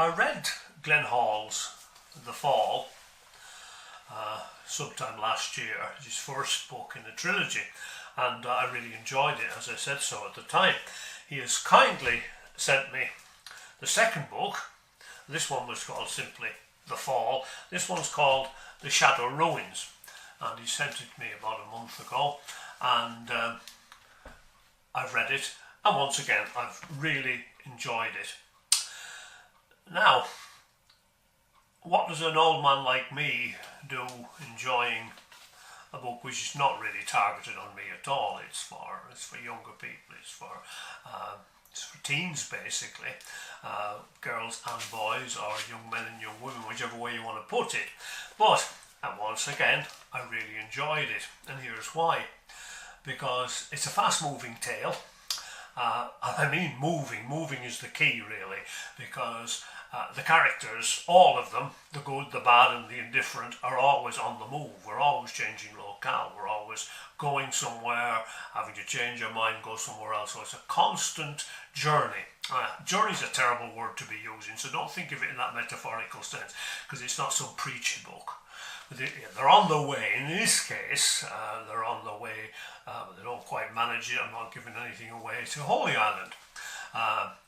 I read Glen The Fall sometime last year, his first book in the trilogy, and I really enjoyed it, as I said so at the time. He has kindly sent me the second book. This one was called simply The Fall. This one's called The Shadow Ruins, and he sent it to me about a month ago, and I've read it, and once again I've really enjoyed it. Now, what does an old man like me do enjoying a book which is not really targeted on me at all? It's for younger people. It's for teens, basically, girls and boys, or young men and young women, whichever way you want to put it. But once again, I really enjoyed it, and here's why. Because it's a fast-moving tale. I mean moving is the key, really, because the characters, all of them, the good, the bad and the indifferent, are always on the move. We're always changing locale, we're always going somewhere, having to change our mind, go somewhere else. So it's a constant journey. Journey is a terrible word to be using, so don't think of it in that metaphorical sense, because it's not some preachy book. They're on the way. In this case, they're on the way, but they don't quite manage it. I'm not giving anything away, to Holy Island.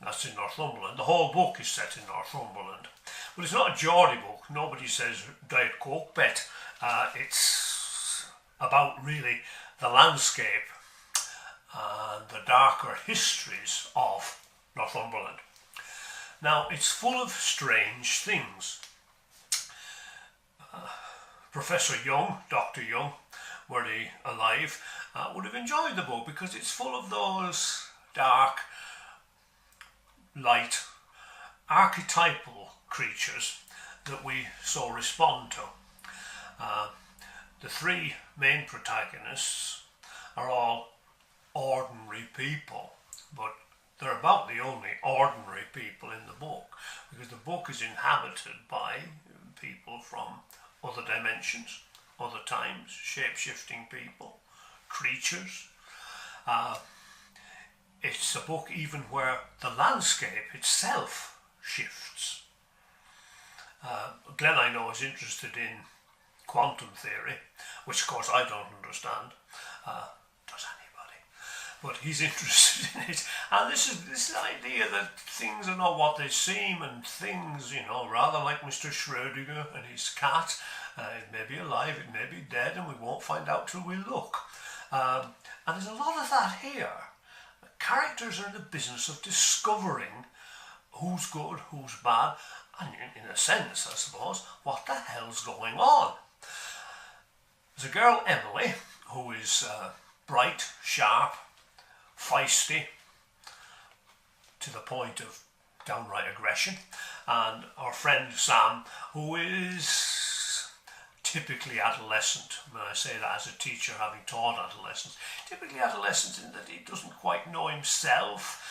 That's in Northumberland. The whole book is set in Northumberland. But it's not a Geordie book. Nobody says Diet Coke bet. It's about really the landscape and the darker histories of Northumberland. Now, it's full of strange things. Professor Young, Dr. Young, were he alive, would have enjoyed the book, because it's full of those dark, light, archetypal creatures that we so respond to. The three main protagonists are all ordinary people, but they're about the only ordinary people in the book, because the book is inhabited by people from other dimensions, other times, shape-shifting people, creatures. It's a book even where the landscape itself shifts. Glen, I know, is interested in quantum theory, which of course I don't understand. Does anybody? But he's interested in it. And this idea that things are not what they seem, and things, rather like Mr. Schrödinger and his cat, it may be alive, it may be dead, and we won't find out till we look. And there's a lot of that here. The characters are in the business of discovering who's good, who's bad, and in a sense, I suppose, what the hell's going on. There's a girl, Emily, who is bright, sharp, feisty, to the point of downright aggression, and our friend Sam, who is typically adolescent. When I say that as a teacher, having taught adolescents, typically adolescent in that he doesn't quite know himself.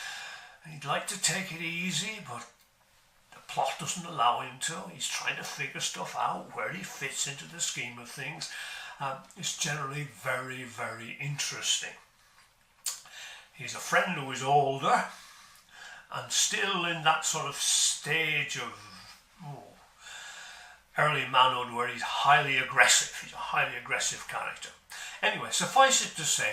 He'd like to take it easy, but the plot doesn't allow him to. He's trying to figure stuff out, where he fits into the scheme of things. It's generally very, very interesting. He's a friend who is older and still in that sort of stage of early manhood where he's highly aggressive. He's a highly aggressive character. Anyway, suffice it to say,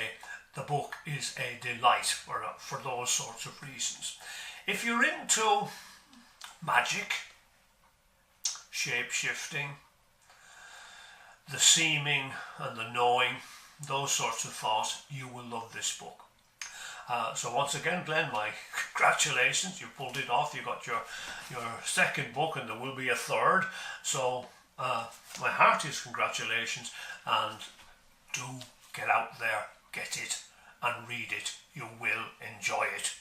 the book is a delight for those sorts of reasons. If you're into magic, shape-shifting, the seeming and the knowing, those sorts of thoughts, you will love this book. So once again, Glen, my congratulations, you pulled it off. You got your second book, and there will be a third. So my heartiest congratulations, and do get out there, get it and read it. You will enjoy it.